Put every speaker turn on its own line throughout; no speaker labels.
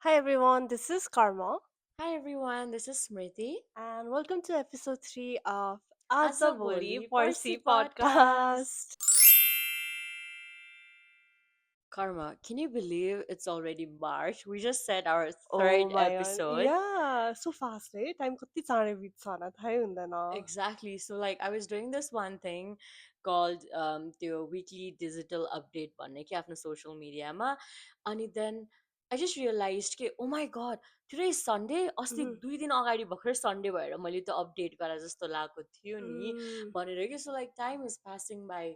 Hi everyone, this is Karma,
Hi everyone, this is Smriti.
and welcome to episode 3 of Azaboli
Azaboli Parsi
Parsi
Podcast.
Podcast.
Karma, can you believe it's already March? We just said our
Oh
third
my god,
episode.
yeah, so fast, right? Time कति चाँडै बित्छ न थाहै हुँदैन.
Exactly. So like I was doing this one thing called the weekly digital update भन्ने कि आफ्नो social media मा अनि then I just realized कि oh my god today is Sunday अस्ति
Mhm.
2 दिन अगाडि भर्खर Sunday भएर मैले त्यो update गरे जस्तो लागेको थियो नि
Mm,
भनेर कि so like time is passing by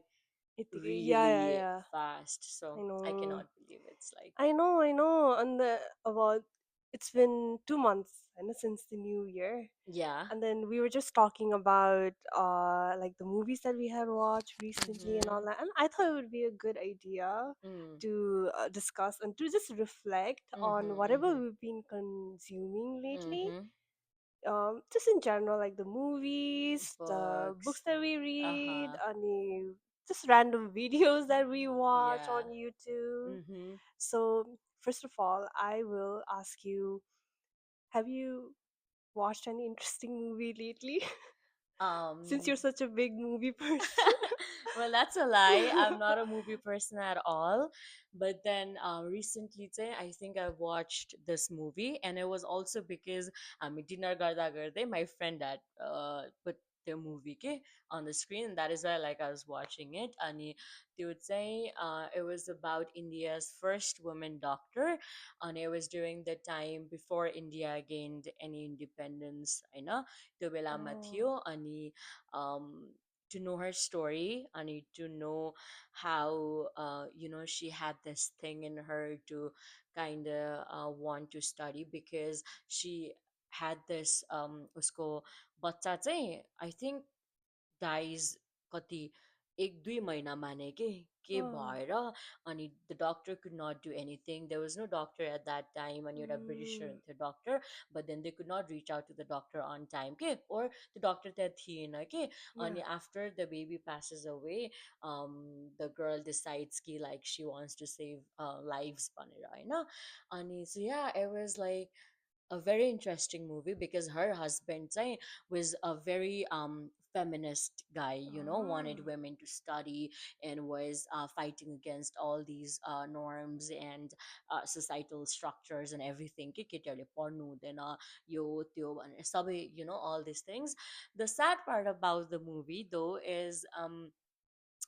यतिकै yeah, yeah,
really
yeah.
fast so
I
I
know.
cannot believe it's like
I know, and about it's been 2 months, since the new year.
yeah.
And then we were just talking about like the movies that we had watched recently and all
Mhm.
that, and I thought it would be a good idea
Mm.
to discuss and to just reflect on
Mhm.
whatever
Mhm.
we've been consuming lately,
Mhm.
just in general, like the movies, the books
Books.
that we read,
Uh-huh.
and just random videos that we watch
Yeah.
on YouTube.
Mhm.
So first of all, I will ask you, have you watched any interesting movie lately? Since
Um
you're such a big movie person.
well, that's a lie. I'm not a movie person at all. But then recently, I think I watched this movie, and it was also because dinner garda garde, my friend that put the movie ke, on the screen, and that is why like I was watching it. And they would say it was about India's first woman doctor, and it was during the time before India gained any independence. I know, त्यो बेलामा
Oh.
थियो अनि um to know her story. I need to know how she had this thing in her to kind of want to study because she had this usko बच्चा चाहिँ I think dies कति 1-2 महिना माने के
Oh.
भएर अनि the doctor could not do anything. There was no doctor at that time and you're a British
Mm.
doctor, but then they could not reach out to the doctor on time or the doctor त्यहाँ थिएन के
Yeah.
अनि after the baby passes away the girl decides कि like she wants to save lives भनेर होइन अनि so yeah it was like a very interesting movie because her husband was a very feminist guy, wanted
Ah.
women to study and was fighting against all these norms and societal structures and everything के केटीहरूले पढ्नु हुँदैन यो त्यो भनेर सबै all these things. The sad part about the movie though is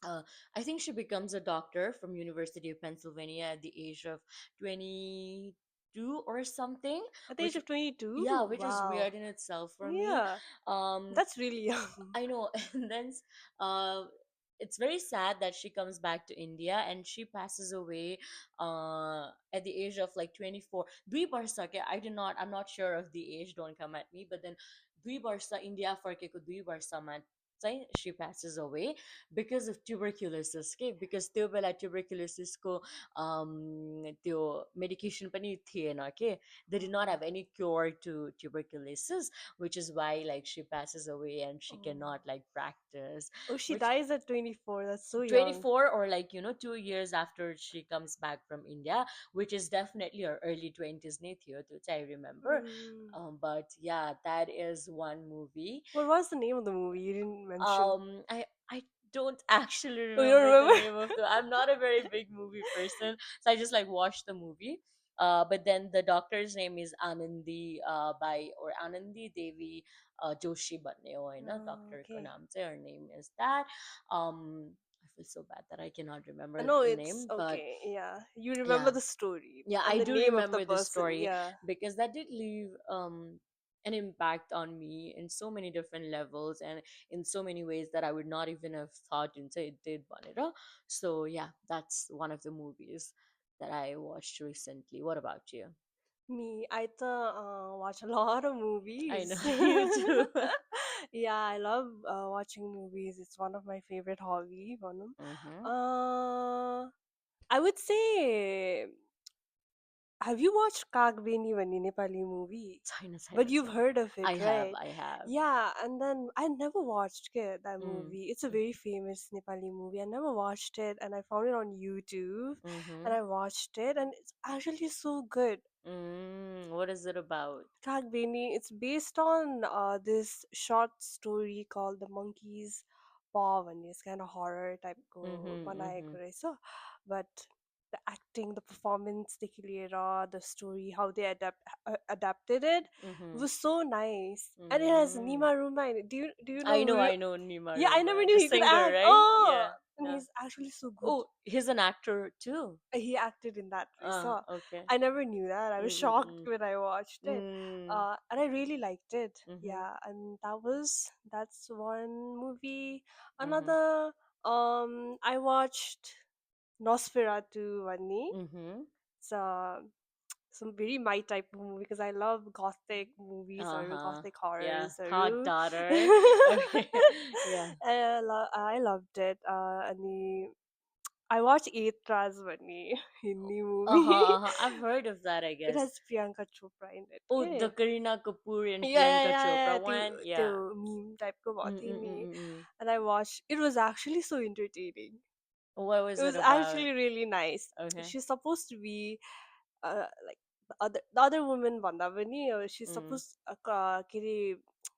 uh, I think she becomes a doctor from University of Pennsylvania at the age of 22 or something,
At the age
which
of 22?
yeah, which is
Wow.
weird in itself for me.
Yeah.
Um,
That's really young.
I know, and then uh, it's very sad that she comes back to India and she passes away at the age of like 24. Dui barsa ke, I'm not sure of the age, don't come at me, but then Dui barsa India फर्केको 2 वर्षमा she passes away because of tuberculosis के because त्यो बेला tuberculosisको त्यो medication पनि थिएन के they did not have any cure to tuberculosis, which is why like she passes away and she
Oh.
cannot like practice,
Oh, she
which
dies at 24. That's so young.
24 or like 2 years after she comes back from India, which is definitely her early 20s ne थियो, which I remember.
Mm.
But yeah, that is one movie.
What was the name of the movie? You didn't mention.
I don't actually
Oh, you don't
remember the
remember?
name of the. I'm not a very big movie person, so I just like watched the movie. But then the doctor's name is Anandi by or Anandi Devi Joshi भन्ने हो होइन
Oh,
doctor को
okay.
नाम चाहिँ her name is that. I feel so bad that I cannot remember
No,
the
it's
name, but
okay. Yeah. You remember
yeah,
the story
yeah,
and
I
the
do
name of the
remember the
person.
story
Yeah.
because that did leave an impact on me in so many different levels and in so many ways that I would not even have thought and say it did Banera. So yeah, that's one of the movies that I watched recently. What about you?
Me, I watch a lot of
I know
movies.
you too.
Yeah, I love watching movies. It's one of my favorite hobby.
Mm-hmm.
I would say, have you watched Kagbeni Vani Nepali movie?
China,
But
China,
you've
China.
heard of it,
I have,
right?
I have.
Yeah, and then I never watched it, that
Mm.
movie. It's a very famous Nepali movie. I never watched it, and I found it on YouTube, and
Mm-hmm.
I watched it, and it's actually so good.
What is it about?
Kagbeni. It's based on this short story called The Monkey's Paw. And it's kind of horror type go
Mm-hmm.
banai
Mm-hmm.
kore so, but the acting, the performance, the story, how they adapted it
Mm-hmm.
was so nice. And it has
Mm.
Nima Ruma in it. Do you know
I know,
Ru-
I know Nima
Yeah, I never
Ruma,
knew
the
he could
singer,
act.
right?
Oh,
Yeah,
and
yeah.
he's actually so good.
Oh, he's an actor too.
He acted in that way. So
Okay.
I never knew that. I was shocked
Mm-mm-mm.
when I watched it.
Mm.
And I really liked it.
Mm-hmm.
Yeah, and that's one movie.
Mm-hmm.
Another, I watched Nosferatu Vani.
Mm-hmm.
It's some very my type of movie because I love gothic movies or
Uh-huh.
gothic
Yeah.
horrors
Hot
or
daughter. Okay. Yeah.
I loved it. I watched Eight Rajmani Hindi
Uh-huh,
movie.
uh-huh. I've heard of that, I
It
guess.
has Priyanka Chopra in it.
Oh, the
Okay.
Karina Kapoor and
Yeah, yeah,
Priyanka
yeah,
Chopra
yeah.
one? Yeah.
The meme type ko bahut hi me.
Mm-mm-mm-mm.
And I watched. It was actually so entertaining.
What
It
was it
was
about?
actually really nice.
Okay.
She's supposed to be like the other woman Vandavani. She's
Mm.
supposed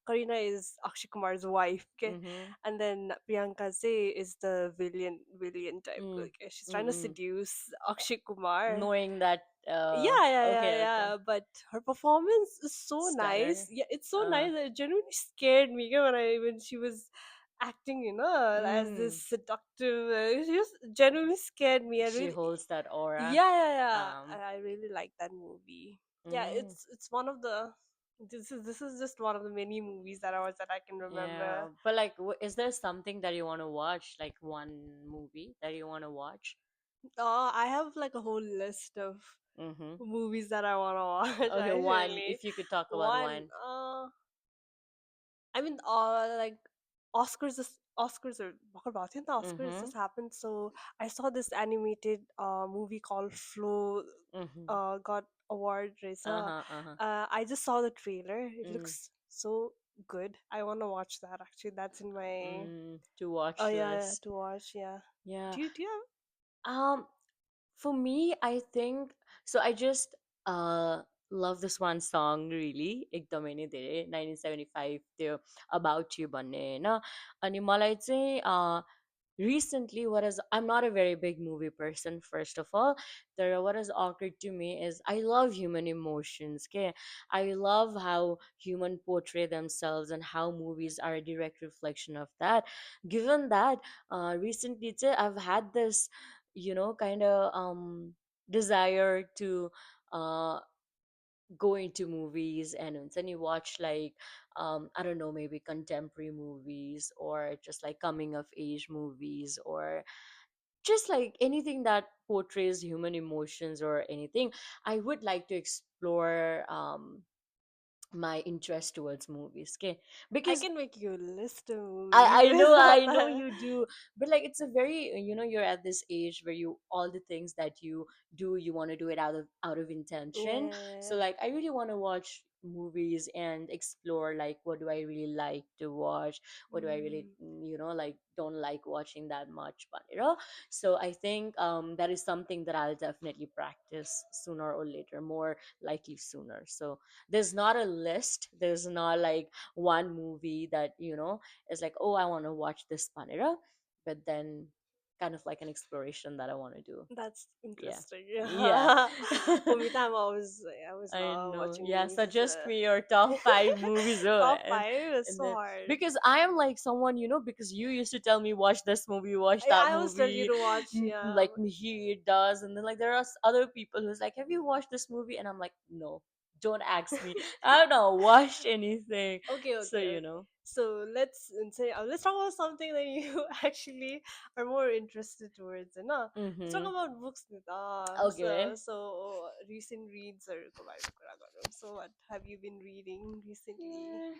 Karina is Akshay Kumar's wife. Okay,
Mm-hmm.
and then Priyanka Se is the villain type.
Mm.
Okay, she's trying to
Mm-mm.
seduce Akshay Kumar.
Knowing that,
Yeah, yeah, yeah,
okay, okay.
yeah. But her performance is so nice.
Stellar.
Yeah, it's so
Uh.
nice. It genuinely scared me when she was acting, as
Mm.
this seductive. She just genuinely scared me. I
She
really,
holds that aura.
yeah, yeah, yeah.
Um.
I really like that movie. Yeah,
Mm.
it's one of the. This is just one of the many movies that I can remember.
Yeah, but like, is there something that you want to watch? Like one movie that you want to watch?
I have like a whole list of
Mm-hmm.
movies that I want to watch.
Okay, one.
Actually,
If you could talk about
one.
one.
I mean, like Oscars or bakar baat hai na, Oscars
Mm-hmm.
just happened. So I saw this animated movie called Flow.
Mm-hmm.
Got award. Raisa.
Uh-huh. Uh-huh.
I just saw the trailer. It
Mm.
looks so good. I want to watch that. Actually, that's in my.
To
Oh
watch
yeah, yeah,
list.
to watch. Yeah.
Yeah.
Do you have?
Um. For me, I think so. I just uh love this one song really. Ekdam नै धेरै 1975 त्यो About You भन्ने होइन. अनि मलाई चाहिँ recently what is, I'm not a very big movie person, first of all. There, what has occurred to me is I love human emotions. Okay, I love how human portray themselves and how movies are a direct reflection of that. Given that, recently I've had this, kind of desire to uh go into movies, and then you watch like I don't know, maybe contemporary movies or just like coming of age movies, or just like anything that portrays human emotions or anything. I would like to explore my interest towards movies, okay?
I
Because
can make you a list of movies
I know,
based on
I know
that.
you do, but like it's a very, you're at this age where you, all the things that you do, you want to do it out of intention. So
Yeah.
like I really want to watch movies and explore like what do I really like to watch, what do I really,
Mm.
like don't like watching that much, but so I think that is something that I'll definitely practice sooner or later, more likely sooner. So there's not a list, there's not like one movie that it's like, oh, I want to watch this Panera, but then kind of like an exploration that I want to do.
That's
Yeah.
interesting.
Yeah.
For me, I was
I
not
know.
watching
Yeah,
movies.
suggest me your top five movies. Oh,
Top five is
and
so
then
hard.
because I am like someone, because you used to tell me watch this movie, watch that
I always tell you
movie,
to watch. Yeah.
like he does, and then like there are other people who's like, have you watched this movie? And I'm like, no, don't ask me. I don't know, watched anything.
Okay,
So
okay, okay. So let's talk about something that you actually are more interested towards, no? Let's talk
Mm-hmm.
about books, Nita. So,
Okay.
so recent reads or so what have you been reading recently?
Mm,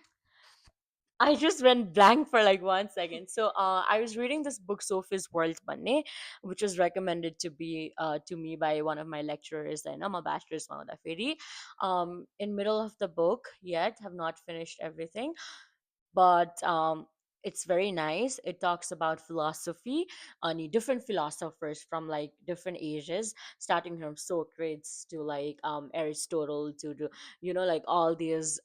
I just went blank for like 1 second. So I was reading this book, Sophie's World Banne, which was recommended to me by one of my lecturers, and I'm a bachelor's Mahmoud Afiri. In middle of the book yet, have not finished everything, but it's very nice. It talks about philosophy, different philosophers from like different ages, starting from Socrates to like Aristotle to like all these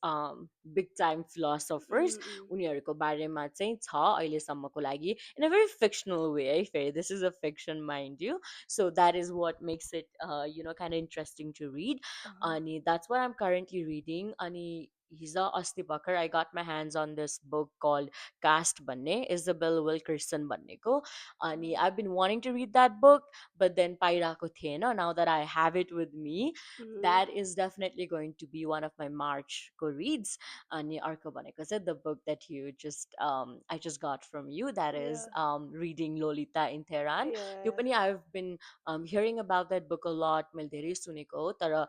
big time philosophers.
Mm-mm.
उनीहरूको बारेमा चाहिँ छ अहिलेसम्मको लागि, in a very fictional way, है फेरि this is a fiction, mind you. So that is what makes it kind of interesting to read.
Uh-huh.
And that's what I'm currently reading. And हिजो अस्ति भर्खर I got my hands on this book called Caste भन्ने, Isabel Wilkerson भन्नेको. अनि
Uh-huh.
I've been wanting to read that book, but then पाइरहेको थिएन. Now that I have it with me,
Mm-hmm.
that is definitely going to be one of my March go reads. अनि अर्को भनेको चाहिँ the book that you just I just got from you, that is
Yeah.
reading Lolita in Tehran. त्यो
Yeah.
पनि I've been hearing about that book a lot. मैले धेरै सुनेको हो, तर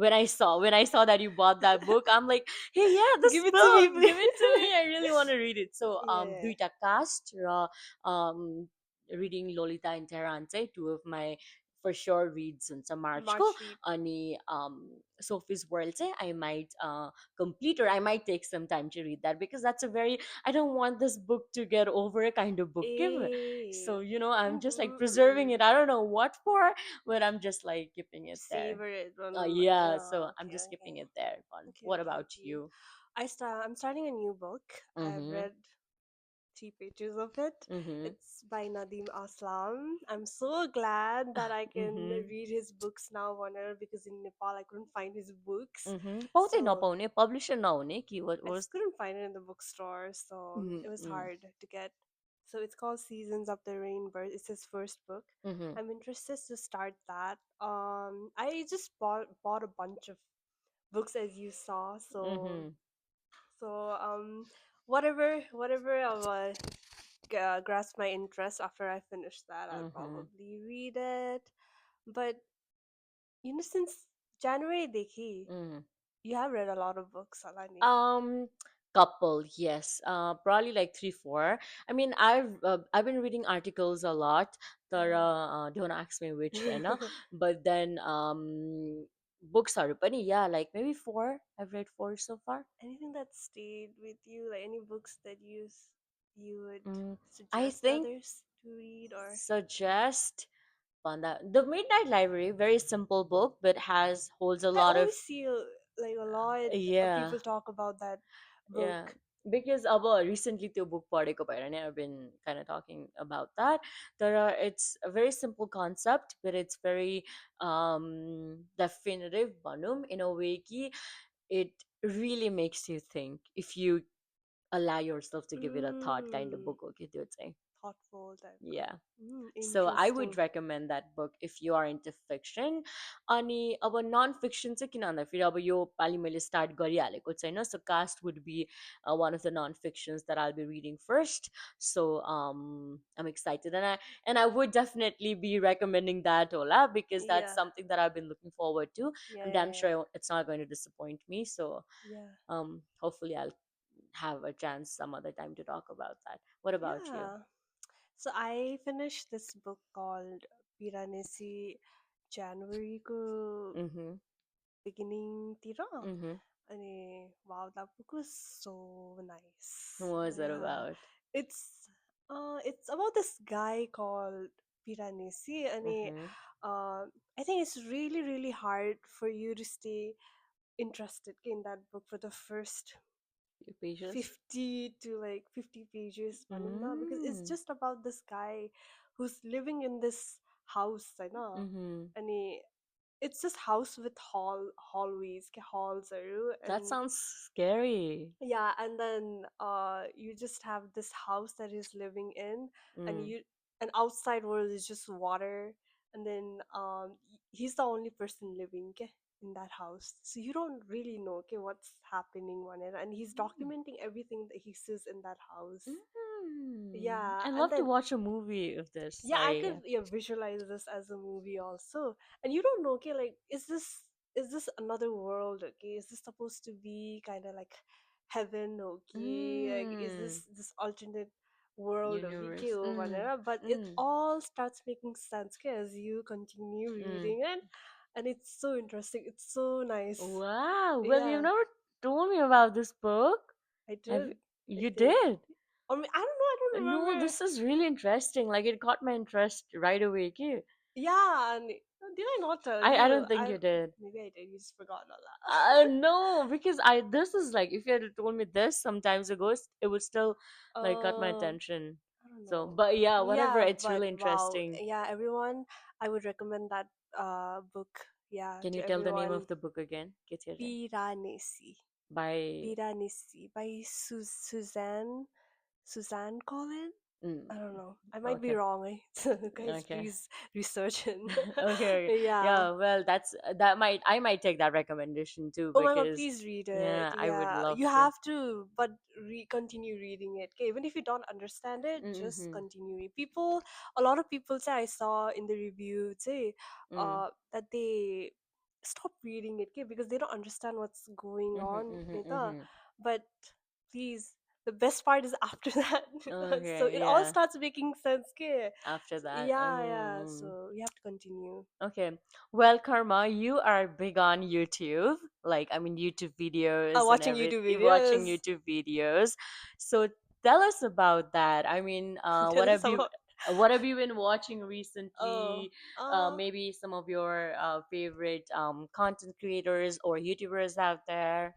when I saw that you bought that book, I'm like, hey, yeah, this
Give it to me,
book,
please.
give it to me. I really want to read it. So
Yeah.
duita cast raw reading Lolita in Tehran चाहिँ two of my for sure reads हुन्छ मार्चको.
March read.
अनि Sophie's World चाहिँ I might complete, or I might take some time to read that, because that's a very, I don't want this book to get over a kind of book give.
Eh.
So I'm just like
Mm-hmm,
preserving
mm-mm.
it. I don't know what for, but I'm just like keeping it there.
Savor it when
Yeah, so
oh,
I'm
okay,
just
okay.
keeping it there.
Okay,
What
okay,
about
okay.
you?
I'm starting a new book. I've
Mm-hmm.
read 3 pages of it.
Mm-hmm.
It's by Nadim Aslam. I'm so glad that I can
Mm-hmm.
read his books now, Warner, because in Nepal I couldn't find his books.
Mm-hmm. पाउँदै
So
नपाउने publisher नहुने कि what
I
was.
just couldn't find it in the bookstore, so it was
Mm-hmm.
hard to get. So it's called Seasons of the Rainbird. It's his first book.
Mm-hmm.
I'm interested to start that. I just bought a bunch of books as you saw, so
Mm-hmm.
so whatever grasp my interest after I finish that, I'll
Mm-hmm.
probably read it. But since January dekhi,
Mm-hmm.
you have read a lot of books, Alani.
Um, couple, yes. Probably like 3, 4. I mean, I've been reading articles a lot. Don't ask me which, no. But then books are funny. Yeah, like maybe 4. I've read 4 so far.
Anything that stayed with you, like any books that you would
Mm, I
suggest
think
others to read, or
suggest the Midnight Library. Very simple book, but has holds a
I
lot of.
always see like a lot of
Yeah.
people talk about that
Yeah,
book.
because recently त्यो book पढेको भएर नै I've been kind of talking about that. It's a very simple concept, but it's very definitive भनौँ, in a way कि it really makes you think if you allow yourself to give it a thought, kind of
Mm,
book हो कि त्यो चाहिँ.
thoughtful type ka.
Yeah. So I would
Interesting.
recommend that book if you are into fiction. अनि अब non fiction चाहिँ किन भन्दा फेरि अब यो पालि मैले स्टार्ट गरिहालेको छैन, so Caste would be one of the non fictions that I'll be reading first. So I'm excited, and I would definitely be recommending that Ola, because that's
Yeah,
something that I've been looking forward to.
yeah,
I'm
yeah,
damn
yeah.
sure it's not going to disappoint me. So
Yeah.
hopefully I'll have a chance some other time to talk about that. What about you?
Yeah. So I finished this book called Piranesi January ko
Mm-hmm.
beginning tira.
Mm-hmm.
And wow, that book was so nice.
What was that
Yeah.
about?
It's it's about this guy called Piranesi, and
Mm-hmm.
I think it's really really hard for you to stay interested in that book for the first
Few pages.
50 to like 50 pages panama, because it's
Mm.
just about this guy who's living in this house I know,
Mm-hmm.
and it's this house with hallways halls are,
That
and
sounds scary.
yeah, and then you just have this house that he's living in, and
Mm.
outside world is just water, and then he's the only person living ke, in that house, so you don't really know okay what's happening on it, and he's documenting everything that he sees in that house.
Mm.
Yeah,
I'd
and
love to
then
watch a movie of this.
yeah, I
Sorry.
could visualize this as a movie also, and you don't know okay like is this another world, okay, is this supposed to be kind of like heaven, okay, like is
Mm.
this alternate world, okay,
Universe. Mm.
but it
Mm.
all starts making sense okay, as you continue
Mm.
reading it, and it's so interesting, it's so nice.
Wow. Well, you've
Yeah,
never told me about this book.
I
Have
did.
you?
I
You
did.
did.
Or I don't
No,
remember.
this is really interesting. Like it caught my interest right away. Okay.
Yeah, and did I not tell
I
you?
don't think
I
you did.
maybe I did. You just forgot all that.
No, because I this is like if you had told me this sometimes ago, it would still like got my
Um,
attention.
I don't
So,
know.
but yeah, whatever.
Yeah,
It's
but
really
wow.
interesting.
Yeah, everyone, I would recommend that book. Yeah,
Can
to
you tell the name
everyone.
of the book again? Get
Piranesi.
by.
Piranesi by Suzanne Collin.
Mm,
I don't know. I might be
okay.
wrong. Guys,
Okay.
please research it.
Okay.
Yeah.
Yeah. Well, that might I might take that recommendation too
Oh my god,
because
please read it.
yeah, I would
Yeah,
love
you
to.
have to, but continue reading it. Okay, even if you don't understand it, just
Mm-hmm.
continue. People, a lot of people say I saw in the review say,
Mm.
that they stop reading it, okay, because they don't understand what's going
Mm-hmm.
on.
Mm-hmm.
Nita.
Mm-hmm.
But please, the best part is after that. So
Okay.
it all
Yeah.
starts making sense, okay.
After that.
Yeah, yeah. So you have to continue.
Okay. Well, Karma, you are big on YouTube. Like, I mean, YouTube videos and
Watching YouTube
everything, watching
videos.
YouTube videos. So tell us about that. I mean,
Tell us about.
what have you been watching
Oh,
recently?
uh,
Maybe some of your favorite content creators or YouTubers out there.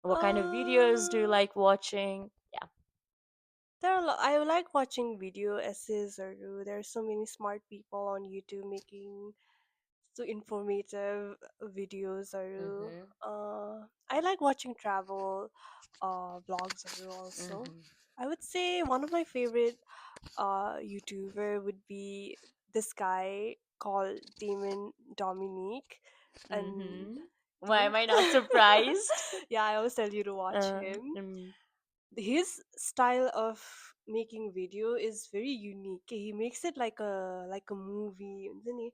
What kind of videos do you
uh,
like watching? Yeah.
there are I like watching video essays or there are so many smart people on YouTube making so informative videos or
Mm-hmm.
I like watching travel vlogs or also.
Mm-hmm.
I would say one of my favorite YouTuber would be this guy called Damon Dominique and
Mm-hmm.
do
Why
you
am I not surprised?
yeah, I always tell you to watch
Uh,
him.
mm,
His style of making video is very unique. He makes it like a movie. Isn't he?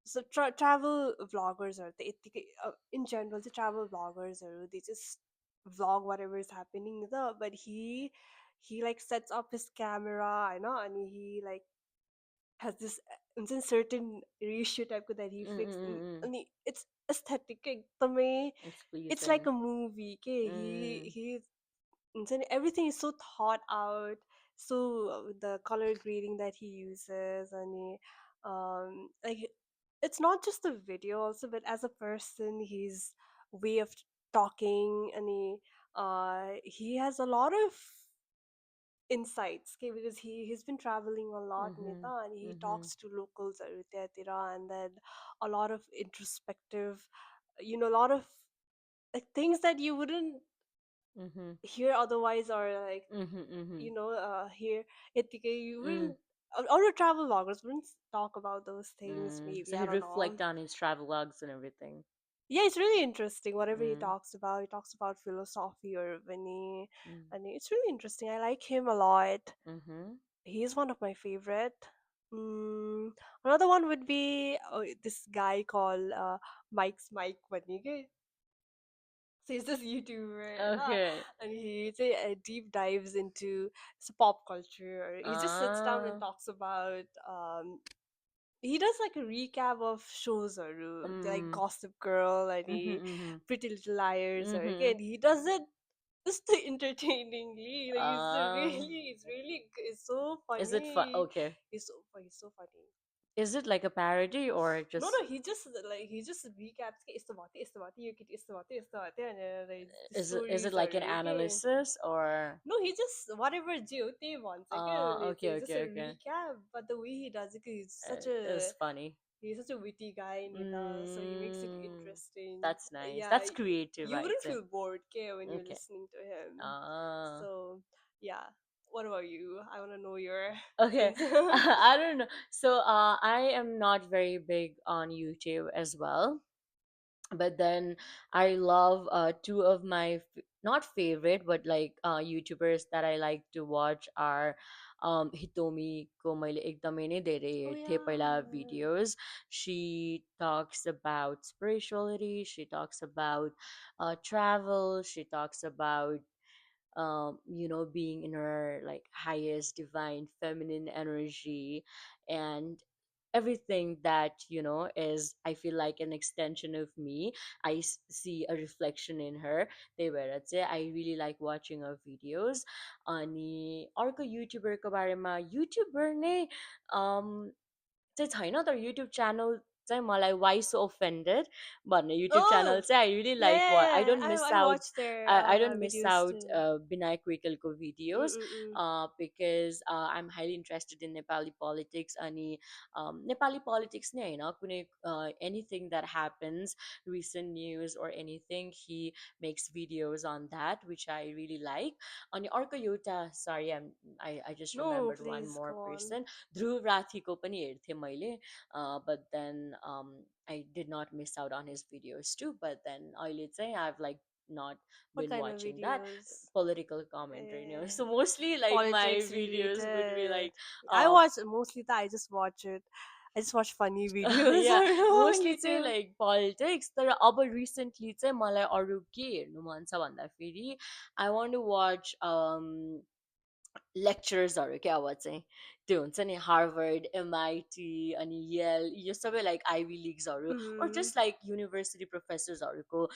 So travel vloggers are in general the travel vloggers are they just vlog whatever is happening there. But he like sets up his camera, I know, and he like has this certain ratio type that he
mm,
fixed,
mm, mm.
and it's aesthetic. To me,
It's
it's like
pleasing.
a movie. Okay,
Mm,
and then everything is so thought out. So the color grading that he uses, and like it's not just the video also, but as a person, his way of talking, and he has a lot of insights, okay, because he's been traveling a lot,
mm-hmm,
Nita, and he
mm-hmm,
talks to locals and then a lot of introspective, a lot of like things that you wouldn't
mm-hmm,
hear otherwise, or like
mm-hmm, mm-hmm.
here you
Mm,
wouldn't, all the travel bloggers wouldn't talk about those things,
mm.
maybe,
So
I
he
don't know.
reflect on his travel logs and everything.
Yeah, it's really interesting whatever
Mm,
he talks about philosophy or when
mm,
and it's really interesting. I like him a lot.
mm-hmm.
He's one of my favorite. mm, Another one would be this guy called Mike Vanige. So he's this YouTuber,
Okay.
and he deep dives into pop culture. He just sits down and
Ah.
talks about. He does like a recap of shows or like
Mm,
Gossip Girl and
mm-hmm,
he
mm-hmm,
Pretty Little Liars. Or
mm-hmm.
again, he does it just entertainingly. Like
Ah.
it's so
Is it fun?
funny.
Okay.
He's so funny.
Is it like a parody or
No,
just
no, he just recaps. "Okay, istabati, you get istabati, and like, the
is it
stories are
like an
okay.
analysis or
No, he just whatever Jyoti wants. Okay,
okay,
it's just a
okay, okay.
recap. But the way he does it,
It's funny.
he's such a witty guy, Nita. So he makes it
Mm,
interesting.
that's nice.
Yeah,
That's creative,
you
I'd
wouldn't
say.
feel bored, okay, when you're
Okay.
listening to him.
Ah.
So yeah, what about you? I want to know your
Okay.
things.
I don't know. So I am not very big on YouTube as well. But then I love two of my not favorite but like YouTubers that I like to watch are Hitomi ko मैले एकदमै नै धेरै
Oh
थे पहिला
yeah.
videos. She talks about spirituality, she talks about travel, she talks about being in her like highest divine feminine energy. And everything that is, I feel like, an extension of me. See a reflection in her. त्यही भएर चाहिँ I really like watching her videos. अनि अर्को युट्युबरको बारेमा, YouTuber नै चाहिँ छैन, तर युट्युब च्यानल चाहिँ मलाई वाइ सो ओफेन्डेड भन्ने युट्युब
Oh,
च्यानल चाहिँ I really
yeah,
like
yeah,
वा आई
yeah.
Don't miss
I
out
watched their
I don't miss
videos
out
too.
Binayak Wikelko videos
Mm-mm-mm.
because I'm highly interested in Nepali politics. Ani Nepali politics नै हैन, कुनै anything that happens, recent news or anything, he makes videos on that, which I really like. अनि अर्को एउटा, sorry, I just
No,
remembered one
please
more
go on.
person. ध्रुव राठीको पनि हेर्थेँ मैले, but then I did not miss out on his videos too. But then अहिले चाहिँ I've like not
What
been
kind of
watching that
videos?
political commentary,
Eh,
so mostly like my
politics
videos would be
related.
like
I
uh
watch mostly that. I just watch it. I just watch funny videos
yeah,
on
mostly चाहिँ
YouTube.
like politics. तर अब recently चाहिँ मलाई अरू के हेर्नु मन छ भन्दाखेरि I want to watch lecturesहरू क्या अब चाहिँ त्यो हुन्छ नि हार्वर्ड एमआइटी अनि येल, यो सबै लाइक आइभी लिग्सहरू, or
Mm,
just like university professorsहरूको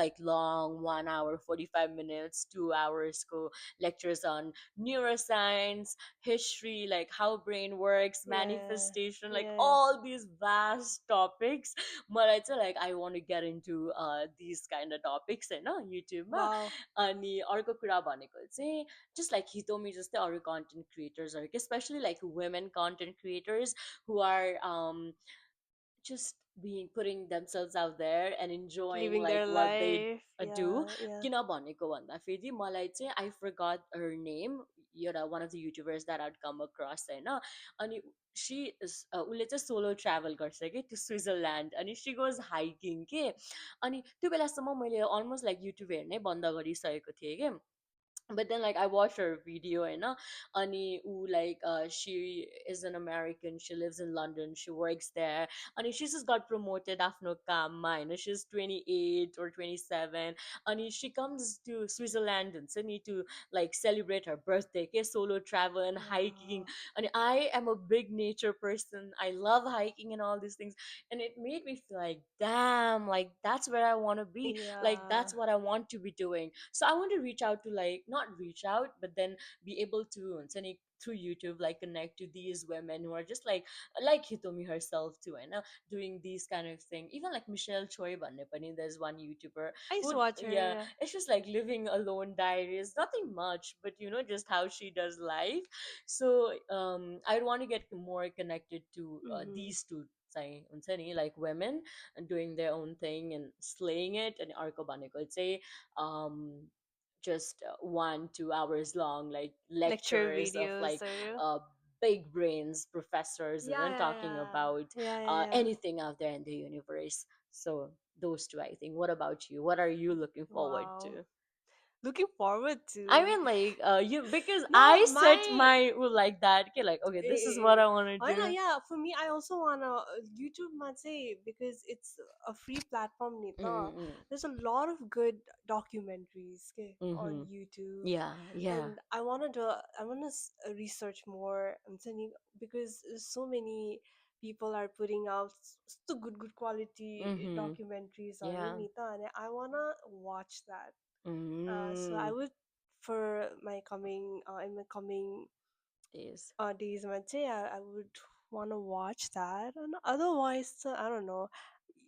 like long 1 hour 45 minutes 2 hours को lectures on neuroscience, history, like how brain works,
yeah,
manifestation, like
yeah.
all these vast topics. मलाई चाहिँ like I want to get into these kind of topics होइन युट्युबमा.
Wow,
अनि अर्को कुरा भनेको चाहिँ just like Hitomi, just the other content creators, or especially like women content creators who are just being putting themselves out there and enjoying
living
like
their
what they
life.
do.
Yeah, yeah.
किन भनेको भन्दाखेरि मलाई चाहिँ I forgot her name, one of the YouTubers that I'd come across होइन. अनि she is उसले चाहिँ solo travel गर्छ कि टु स्विजरल्यान्ड, अनि सी गोज हाइकिङ के. अनि त्यो बेलासम्म मैले अलमोस्ट लाइक युट्युब हेर्नै बन्द गरिसकेको थिएँ कि. But then like I watched her video and ani like she is an American, she lives in London, she works there, and she just got promoted after kama, she's 28 or 27, and she comes to Switzerland and so need to like celebrate her birthday, okay? Solo travel and hiking.
Wow.
And I am a big nature person, I love hiking and all these things, and it made me feel like damn, like that's where I want to be, like
Yeah.
that's what I want to be doing. So I want to reach out to, like, not reach out, but then be able to through YouTube, like connect to these women who are just like Hitomi herself too, and doing these kind of thing. Even like Michelle Choi bhanne pani, there's one YouTuber
I used to
who,
watch her,
yeah,
yeah.
it's just like living alone diaries, nothing much, but just how she does life. So I want to get more connected to
Mm-hmm.
these two चाहिँ हुन्छ नि, like women and doing their own thing and slaying it. And अर्को भनेको चाहिँ um just 1 2 hours long like
Lecture
lectures of
videos
like
or
big brains professors and
yeah,
then
yeah,
talking
yeah.
about
Yeah, yeah, yeah.
anything out there in the universe. So those two, I think. What about you? What are you looking forward
Wow.
to?
Looking forward
I
to.
mean, like, you, because
No,
I set
my
my rule like that. Okay, like, okay, this is what
eh,
I want to
I know,
do.
yeah. For me, I also wanna YouTube might say because it's a free platform, Nita.
Mm-hmm.
There's a lot of good documentaries okay, on
Mm-hmm.
YouTube,
Yeah, yeah.
and I wanna research more. I'm saying because so many people are putting out so good quality
Mm-hmm.
documentaries on
Yeah.
Nita, and I wanna watch that. So I
Mm.
would for my coming in my coming
Is.
days matche, I would want to watch that. And otherwise I don't know,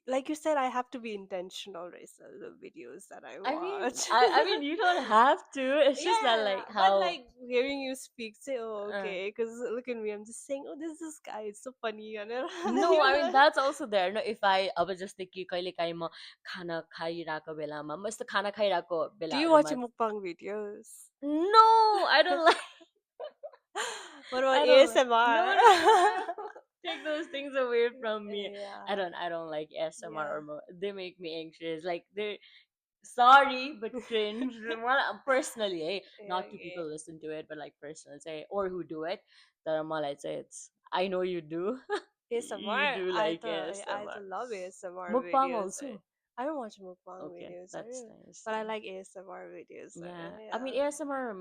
like you said, I have to be intentional, right? So the videos that I
I mean,
watch.
I mean, you don't have to. It's just that
Yeah,
like
but
how.
like hearing you speak, say, oh,
Uh,
okay, because look at me, I'm just saying, oh, this guy is so funny, and then
no,
you're
I mean
like,
that's also there. No, if I अब जस्तै कि कहिलेकाहीँ म खाना खाइरहेको बेलामा, म यस्तो खाना खाइरहेको
do you watch
बेलाहरूमा,
mukbang videos?
no, I don't like.
What about
I don't like.
ASMR?
No, no, no, no. Take those things away from me. I
Yeah,
don't. I don't like ASMR
yeah,
or they make me anxious. Like they. Sorry, but cringe. Well, personally,
yeah,
not to
okay.
people listen to it, but like personally, say, or who do it. The malay say it's. I know you do. You
ASMR,
do like
I
ASMR.
to love ASMR
Mukbang
videos.
also.
I don't watch mukbang
Okay,
videos,
that's nice.
but I like ASMR videos.
Yeah, I
Yeah,
mean ASMR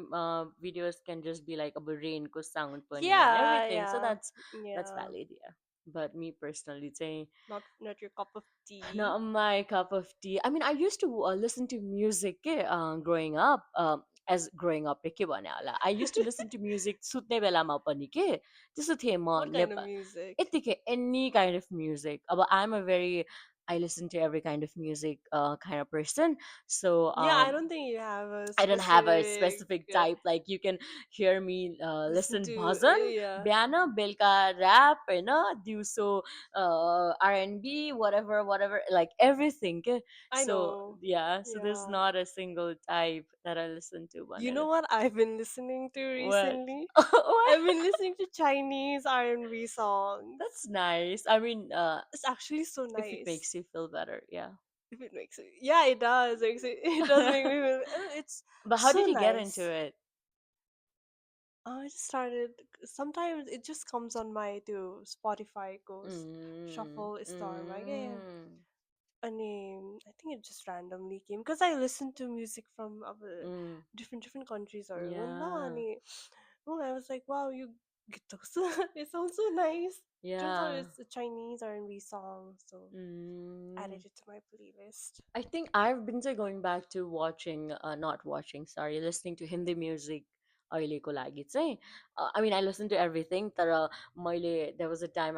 videos can just be like a rain ko sound pani and
yeah,
everything, so
yeah,
that's
yeah.
valid. Yeah. But me personally, say
Not your cup of tea.
not my cup of tea. I mean, I used to listen to music growing up. As growing up ke भन्याला I used to listen to music सुत्ने बेलामा पनि के त्यस्तो थिएँ म
What kind of music?
यत्तिकै any kind of music अब I'm a very I listen to every kind of music kind of person. So
Yeah, I don't think you have a
I don't have a
specific
specific type. Like you can hear me
listen
listen
to.
bhajan,
Yeah,
biana, belka rap, diuso R&B, whatever, whatever, like everything. Ke.
I
So
know.
yeah, so there's
Yeah.
not a single type that I listen to.
You
Banera.
know what I've been listening to
What?
recently?
What?
I've been listening to Chinese R&B songs.
That's nice. I mean,
It's actually so
if it
nice.
makes you feel better, yeah.
If it makes it, yeah, it does. It does make me feel. It's
But how
so
did you get into
nice.
it?
I just started. Sometimes it just comes on my to Spotify goes
Mm,
shuffle star my game.
mm,
A name. I think it just randomly came because I listen to music from other
mm.
different countries or wala
Yeah,
ani. Oh, I was like, wow, you get those. It sounds so nice. Turns out
yeah.
it's a Chinese R&B song, so
Mm.
added it to my playlist.
I think I've been to going back to watching, not watching, sorry, listening to Hindi music अहिलेको लागि चाहिँ I mean I listen to everything तर मैले there was a time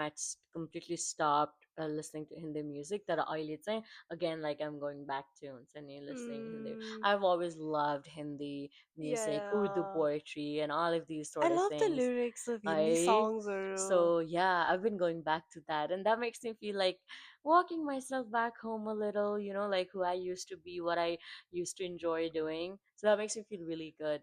completely stopped listening to Hindi music तर अहिले चाहिँ again like I'm going back to हुन्छ नि listening Hindi.
Mm,
I've always loved Hindi music, Urdu
yeah.
poetry and all of these
I
sort of
love the
things.
lyrics of Hindi
I
songs, or
so yeah, I've been going back to that, and that makes me feel like walking myself back home a little. You know, like who I used to be, what I used to enjoy doing. So that makes me feel really good.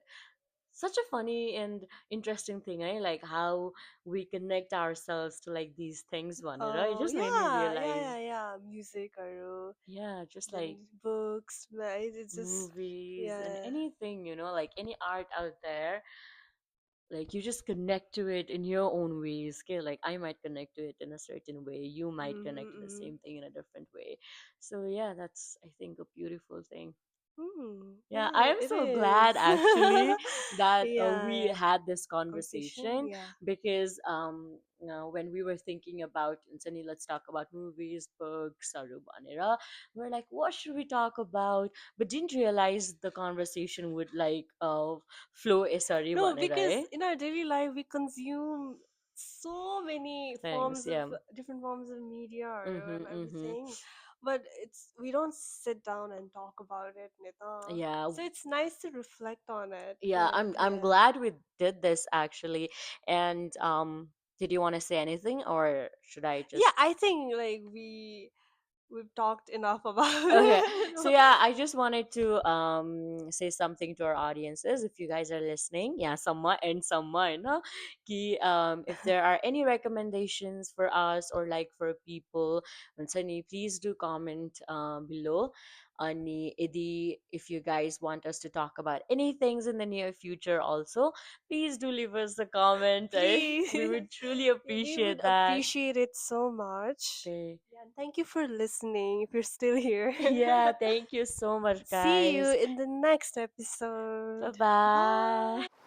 Such a funny and interesting thing, eh? Like how we connect ourselves to like these things, one. It
oh
just made me
yeah, yeah,
realize,
yeah, yeah. Music, or
yeah, just like
then books, right? It's just
movies and
yeah.
anything, like any art out there, like you just connect to it in your own ways. Okay, like I might connect to it in a certain way, you might connect to the
Mm-hmm.
same thing in a different way. So yeah, that's I think a beautiful thing. Yeah, I
Yeah,
am
it
so
is.
glad actually that we
Yeah,
had this
conversation.
conversation
Yeah.
because when we were thinking about Sani, let's talk about movies, books, Sarubanera, we're like, what should we talk about? But didn't realize the conversation would like flow esari
No,
banera,
because
eh?
in our daily life we consume so many
Things,
forms of
yeah.
different forms of media and
Mm-hmm, mm-hmm.
everything, but it's we don't sit down and talk about it, Nita.
Yeah,
So it's nice to reflect on it.
yeah.
Yeah,
I'm
yeah.
glad we did this actually. And did you want to say anything, or should I
Yeah,
just
I think like we've talked enough about
Okay,
it.
so yeah, I just wanted to say something to our audiences. If you guys are listening, yeah, someone and someone, huh? Ki, if there are any recommendations for us or like for people, Sani, please do comment below. Ani, if you guys want us to talk about any things in the near future, also, please do leave us a comment. Eh?
Please.
We would truly
We would
appreciate that.
appreciate it so much.
Okay.
Yeah, and thank you for listening if you're still here.
Yeah, thank you so much,
See you
guys.
in the next
Bye
episode.
bye.
Bye.